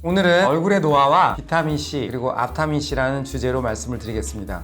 오늘은 얼굴의 노화와 비타민C 그리고 앞타민C라는 주제로 말씀을 드리겠습니다.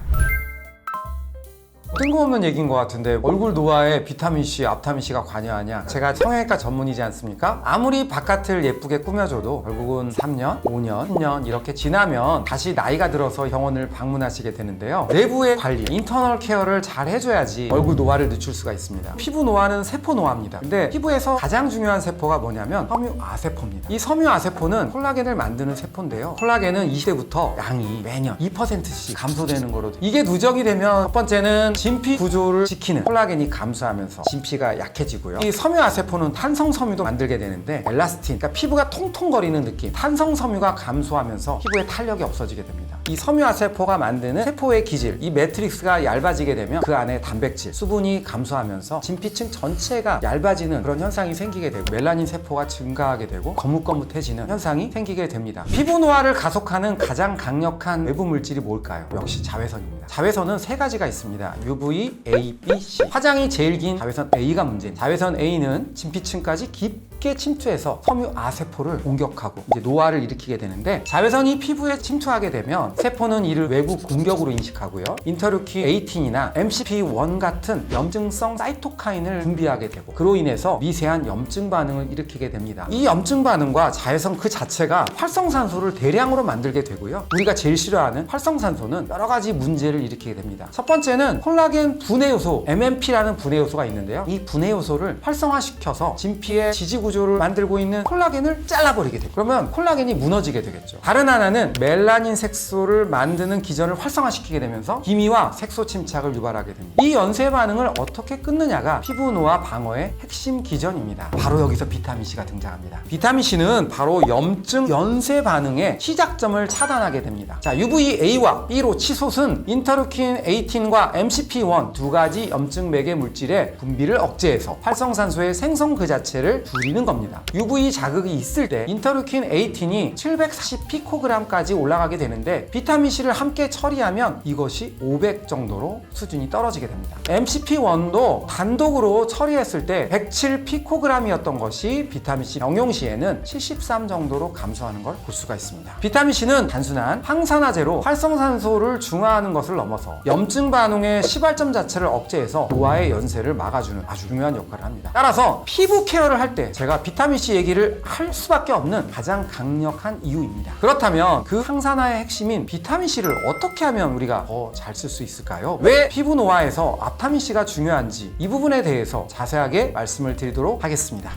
뜬금없는 얘기인 것 같은데 얼굴 노화에 비타민C, 앞타민C가 관여하냐? 제가 성형외과 전문이지 않습니까? 아무리 바깥을 예쁘게 꾸며줘도 결국은 3년, 5년, 10년 이렇게 지나면 다시 나이가 들어서 병원을 방문하시게 되는데요. 내부의 관리, 인터널 케어를 잘 해줘야지 얼굴 노화를 늦출 수가 있습니다. 피부 노화는 세포 노화입니다. 근데 피부에서 가장 중요한 세포가 뭐냐면 섬유아세포입니다. 이 섬유아세포는 콜라겐을 만드는 세포인데요. 콜라겐은 20대부터 양이 매년 2%씩 감소되는 거로, 이게 누적이 되면 첫 번째는 진피 구조를 지키는 콜라겐이 감소하면서 진피가 약해지고요. 이 섬유아세포는 탄성섬유도 만들게 되는데 엘라스틴, 그러니까 피부가 통통거리는 느낌, 탄성섬유가 감소하면서 피부에 탄력이 없어지게 됩니다. 이 섬유아세포가 만드는 세포의 기질, 이 매트릭스가 얇아지게 되면 그 안에 단백질, 수분이 감소하면서 진피층 전체가 얇아지는 그런 현상이 생기게 되고 멜라닌 세포가 증가하게 되고 거뭇거뭇해지는 현상이 생기게 됩니다. 피부 노화를 가속하는 가장 강력한 외부 물질이 뭘까요? 역시 자외선입니다. 자외선은 세 가지가 있습니다. UV, A, B, C. 화장이 제일 긴 자외선 A가 문제입니다. 자외선 A는 진피층까지 깊게 침투해서 섬유아세포를 공격하고 이제 노화를 일으키게 되는데, 자외선이 피부에 침투하게 되면 세포는 이를 외부 공격으로 인식하고요. 인터루킨 18이나 MCP1 같은 염증성 사이토카인을 분비하게 되고 그로 인해서 미세한 염증 반응을 일으키게 됩니다. 이 염증 반응과 자외선 그 자체가 활성산소를 대량으로 만들게 되고요. 우리가 제일 싫어하는 활성산소는 여러 가지 문제를 일으키게 됩니다. 첫 번째는 콜라겐 분해 요소 MMP라는 분해 요소가 있는데요. 이 분해 요소를 활성화시켜서 진피의 지지 구조를 만들고 있는 콜라겐을 잘라버리게 돼요. 그러면 콜라겐이 무너지게 되겠죠. 다른 하나는 멜라닌 색소를 만드는 기전을 활성화시키게 되면서 기미와 색소 침착을 유발하게 됩니다. 이 연쇄 반응을 어떻게 끊느냐가 피부 노화 방어의 핵심 기전입니다. 바로 여기서 비타민C가 등장합니다. 비타민C는 바로 염증 연쇄 반응의 시작점을 차단하게 됩니다. 자, UVA와 B로 치솟은 인터루킨 18과 MCP1 두 가지 염증 매개 물질의 분비를 억제해서 활성산소의 생성 그 자체를 줄이는 겁니다. UV 자극이 있을 때 인터루킨 18이 740 피코그램까지 올라가게 되는데 비타민C를 함께 처리하면 이것이 500 정도로 수준이 떨어지게 됩니다. MCP1도 단독으로 처리했을 때 107 피코그램이었던 것이 비타민C 병용 시에는 73 정도로 감소하는 걸 볼 수가 있습니다. 비타민C는 단순한 항산화제로 활성산소를 중화하는 것을 넘어서 염증 반응의 시발점 자체를 억제해서 노화의 연쇄를 막아주는 아주 중요한 역할을 합니다. 따라서 피부 케어를 할 때 제가 비타민C 얘기를 할 수밖에 없는 가장 강력한 이유입니다. 그렇다면 그 항산화의 핵심인 비타민C를 어떻게 하면 우리가 더 잘 쓸 수 있을까요? 왜 피부 노화에서 앞타민C가 중요한지 이 부분에 대해서 자세하게 말씀을 드리도록 하겠습니다.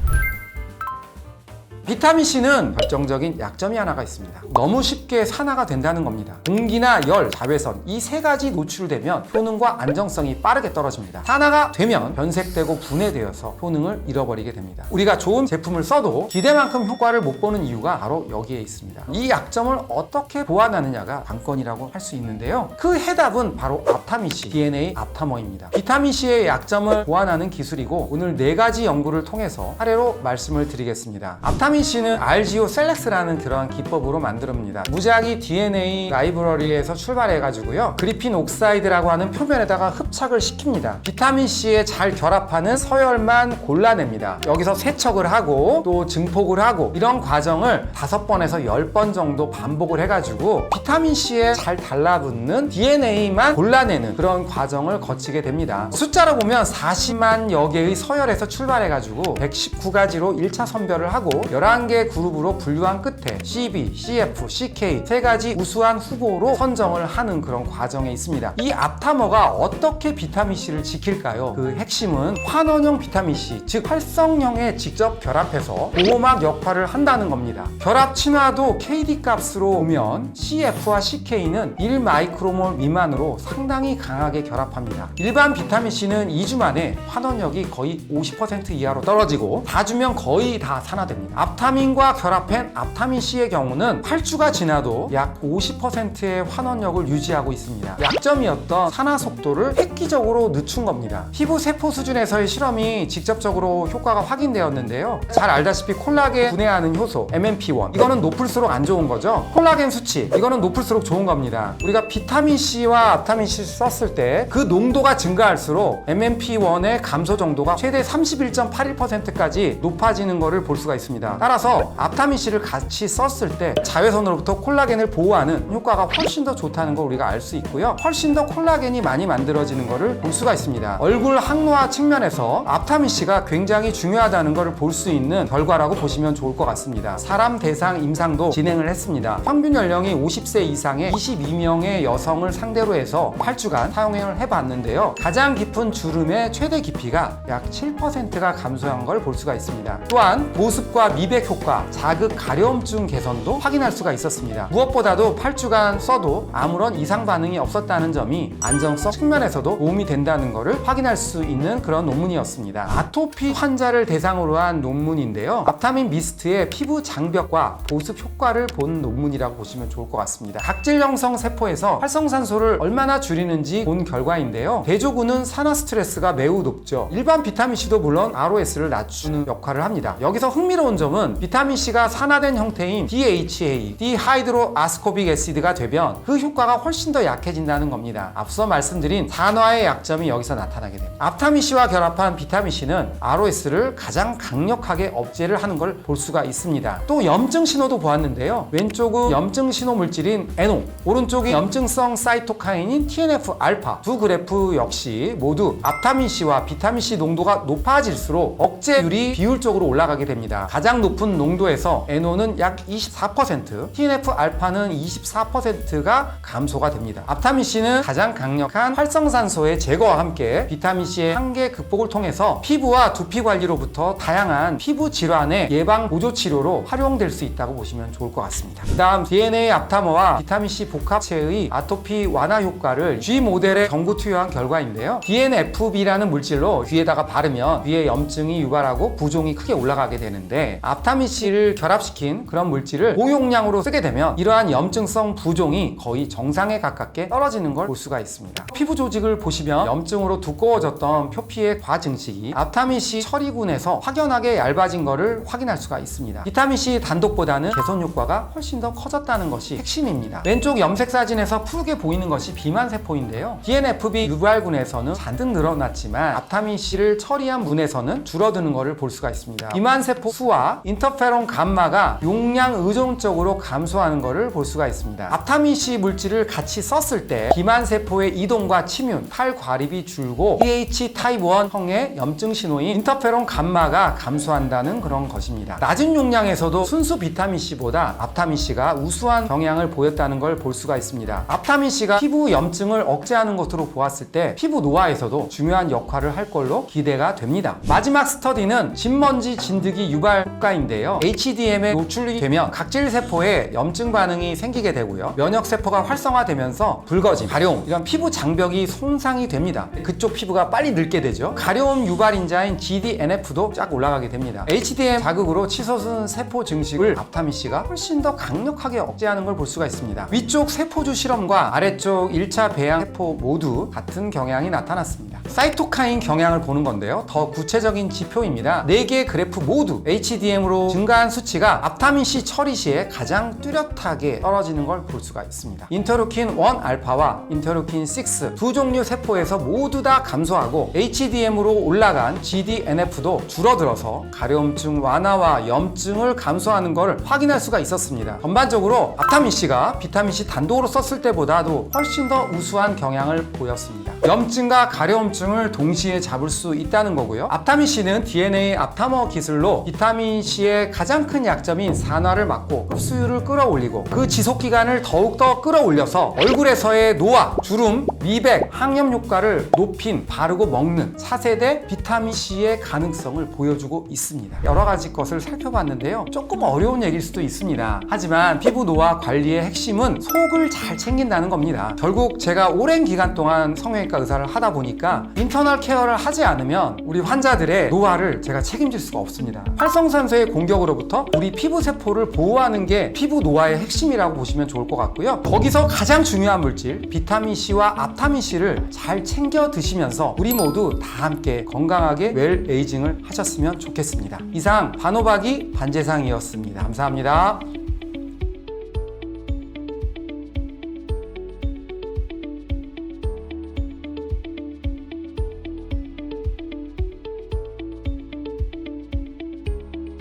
비타민C는 결정적인 약점이 하나가 있습니다. 너무 쉽게 산화가 된다는 겁니다. 공기나 열, 자외선 이 세 가지 노출되면 효능과 안정성이 빠르게 떨어집니다. 산화가 되면 변색되고 분해되어서 효능을 잃어버리게 됩니다. 우리가 좋은 제품을 써도 기대만큼 효과를 못 보는 이유가 바로 여기에 있습니다. 이 약점을 어떻게 보완하느냐가 관건이라고 할 수 있는데요. 그 해답은 바로 앞타민C, DNA 앞타머입니다. 비타민C의 약점을 보완하는 기술이고 오늘 4가지 연구를 통해서 사례로 말씀을 드리겠습니다. 비타민C는 RGO 셀렉스라는 그런 기법으로 만듭니다. 무작위 DNA 라이브러리에서 출발해가지고요. 그리핀 옥사이드라고 하는 표면에다가 흡착을 시킵니다. 비타민C에 잘 결합하는 서열만 골라냅니다. 여기서 세척을 하고 또 증폭을 하고 이런 과정을 5번에서 10번 정도 반복을 해가지고 비타민C에 잘 달라붙는 DNA만 골라내는 그런 과정을 거치게 됩니다. 숫자로 보면 40만여 개의 서열에서 출발해가지고 119가지로 1차 선별을 하고 11개 그룹으로 분류한 끝에 CB, CF, CK 3가지 우수한 후보로 선정을 하는 그런 과정에 있습니다. 이 앞타머가 어떻게 비타민C를 지킬까요? 그 핵심은 환원형 비타민C, 즉 활성형에 직접 결합해서 보호막 역할을 한다는 겁니다. 결합 친화도 KD 값으로 보면 CF와 CK는 1마이크로몰 미만으로 상당히 강하게 결합합니다. 일반 비타민C는 2주 만에 환원력이 거의 50% 이하로 떨어지고 다 주면 거의 다 산화됩니다. 앞타민과 결합한 앞타민C의 경우는 8주가 지나도 약 50%의 환원력을 유지하고 있습니다. 약점이었던 산화 속도를 획기적으로 늦춘 겁니다. 피부 세포 수준에서의 실험이 직접적으로 효과가 확인되었는데요. 잘 알다시피 콜라겐 분해하는 효소 MMP1 이거는 높을수록 안 좋은 거죠. 콜라겐 수치 이거는 높을수록 좋은 겁니다. 우리가 비타민C와 앞타민C 썼을 때 그 농도가 증가할수록 MMP1의 감소 정도가 최대 31.81%까지 높아지는 것을 볼 수가 있습니다. 따라서 앞타민C를 같이 썼을 때 자외선으로부터 콜라겐을 보호하는 효과가 훨씬 더 좋다는 걸 우리가 알 수 있고요. 훨씬 더 콜라겐이 많이 만들어지는 것을 볼 수가 있습니다. 얼굴 항노화 측면에서 앞타민C가 굉장히 중요하다는 것을 볼 수 있는 결과라고 보시면 좋을 것 같습니다. 사람 대상 임상도 진행을 했습니다. 평균 연령이 50세 이상의 22명의 여성을 상대로 해서 8주간 사용을 해봤는데요. 가장 깊은 주름의 최대 깊이가 약 7%가 감소한 걸 볼 수가 있습니다. 또한 보습과 미백 효과, 자극 가려움증 개선도 확인할 수가 있었습니다. 무엇보다도 8주간 써도 아무런 이상 반응이 없었다는 점이 안정성 측면에서도 도움이 된다는 것을 확인할 수 있는 그런 논문이었습니다. 아토피 환자를 대상으로 한 논문인데요. 앞타민 미스트의 피부 장벽과 보습 효과를 본 논문이라고 보시면 좋을 것 같습니다. 각질 형성 세포에서 활성산소를 얼마나 줄이는지 본 결과인데요. 대조군은 산화 스트레스가 매우 높죠. 일반 비타민C도 물론 ROS를 낮추는 역할을 합니다. 여기서 흥미로운 점은 비타민C가 산화된 형태인 DHA, 디하이드로아스코빅 애시드가 되면 그 효과가 훨씬 더 약해진다는 겁니다. 앞서 말씀드린 산화의 약점이 여기서 나타나게 됩니다. 앞타민C와 결합한 비타민C는 ROS를 가장 강력하게 억제를 하는 걸 볼 수가 있습니다. 또 염증 신호도 보았는데요. 왼쪽은 염증 신호 물질인 NO, 오른쪽이 염증성 사이토카인인 TNF-알파. 두 그래프 역시 모두 앞타민C와 비타민C 농도가 높아질수록 억제율이 비율적으로 올라가게 됩니다. 가장 높은 농도에서 NO는 약 24%, TNF-알파는 24%가 감소가 됩니다. 앞타민C는 가장 강력한 활성산소의 제거와 함께 비타민C의 한계 극복을 통해서 피부와 두피 관리로부터 다양한 피부 질환의 예방 보조 치료로 활용될 수 있다고 보시면 좋을 것 같습니다. 그 다음 DNA 앞타머와 비타민C 복합체의 아토피 완화 효과를 G 모델에 전구 투여한 결과인데요. DNFB라는 물질로 귀에다가 바르면 귀의 염증이 유발하고 부종이 크게 올라가게 되는데, 앞타민C를 결합시킨 그런 물질을 고용량으로 쓰게 되면 이러한 염증성 부종이 거의 정상에 가깝게 떨어지는 걸 볼 수가 있습니다. 피부 조직을 보시면 염증으로 두꺼워졌던 표피의 과증식이 앞타민C 처리군에서 확연하게 얇아진 것을 확인할 수가 있습니다. 비타민C 단독보다는 개선 효과가 훨씬 더 커졌다는 것이 핵심입니다. 왼쪽 염색 사진에서 푸르게 보이는 것이 비만세포인데요. DNFB 유발군에서는 잔뜩 늘어났지만 앞타민C를 처리한 문에서는 줄어드는 것을 볼 수가 있습니다. 비만세포 수와 인터페론 감마가 용량 의존적으로 감소하는 것을 볼 수가 있습니다. 앞타민C 물질을 같이 썼을 때 비만세포의 이동과 침윤, 탈과립이 줄고 TH 타입 1 형의 염증 신호인 인터페론 감마가 감소한다는 그런 것입니다. 낮은 용량에서도 순수 비타민C보다 앞타민C가 우수한 경향을 보였다는 걸 볼 수가 있습니다. 앞타민C가 피부 염증을 억제하는 것으로 보았을 때 피부 노화에서도 중요한 역할을 할 걸로 기대가 됩니다. 마지막 스터디는 진먼지 진드기 유발 효과인데요. HDM에 노출이 되면 각질세포에 염증 반응이 생기게 되고요. 면역세포가 활성화되면서 붉어짐, 가려움, 이런 피부 장벽이 손상이 됩니다. 그쪽 피부가 빨리 늙게 되죠. 가려움 유발인자인 GDNF도 쫙 올라가게 됩니다. HDM 자극으로 치솟은 세포 증식을 앞타민C가 훨씬 더 강력하게 억제하는 걸 볼 수가 있습니다. 위쪽 세포주 실험과 아래쪽 1차 배양 세포 모두 같은 경향이 나타났습니다. 사이토카인 경향을 보는 건데요. 더 구체적인 지표입니다. 4개의 그래프 모두 HDM으로 증가한 수치가 앞타민C 처리 시에 가장 뚜렷하게 떨어지는 걸 볼 수가 있습니다. 인터루킨 1 알파와 인터루킨 6 두 종류 세포에서 모두 다 감소하고 HDM으로 올라간 GDNF도 줄어들어서 가려움증 완화와 염증을 감소하는 걸 확인할 수가 있었습니다. 전반적으로 앞타민C가 비타민C 단독으로 썼을 때보다도 훨씬 더 우수한 경향을 보였습니다. 염증과 가려움증을 동시에 잡을 수 있다는 거고요. 앞타민C는 DNA 앞타머 기술로 비타민C의 가장 큰 약점인 산화를 막고 흡수율을 끌어올리고 그 지속기간을 더욱더 끌어올려서 얼굴에서의 노화, 주름, 미백, 항염 효과를 높인 바르고 먹는 차세대 비타민C의 가능성을 보여주고 있습니다. 여러 가지 것을 살펴봤는데요. 조금 어려운 얘기일 수도 있습니다. 하지만 피부 노화 관리의 핵심은 속을 잘 챙긴다는 겁니다. 결국 제가 오랜 기간 동안 성형외과 의사를 하다 보니까 인터널 케어를 하지 않으면 우리 환자들의 노화를 제가 책임질 수가 없습니다. 활성산소의 공격으로부터 우리 피부 세포를 보호하는 게 피부 노화의 핵심이라고 보시면 좋을 것 같고요. 거기서 가장 중요한 물질 비타민C와 앞타민C를 잘 챙겨 드시면서 우리 모두 다 함께 건강하게 웰 에이징을 하셨으면 좋겠습니다. 이상 반호박이 반재상이었습니다. 감사합니다.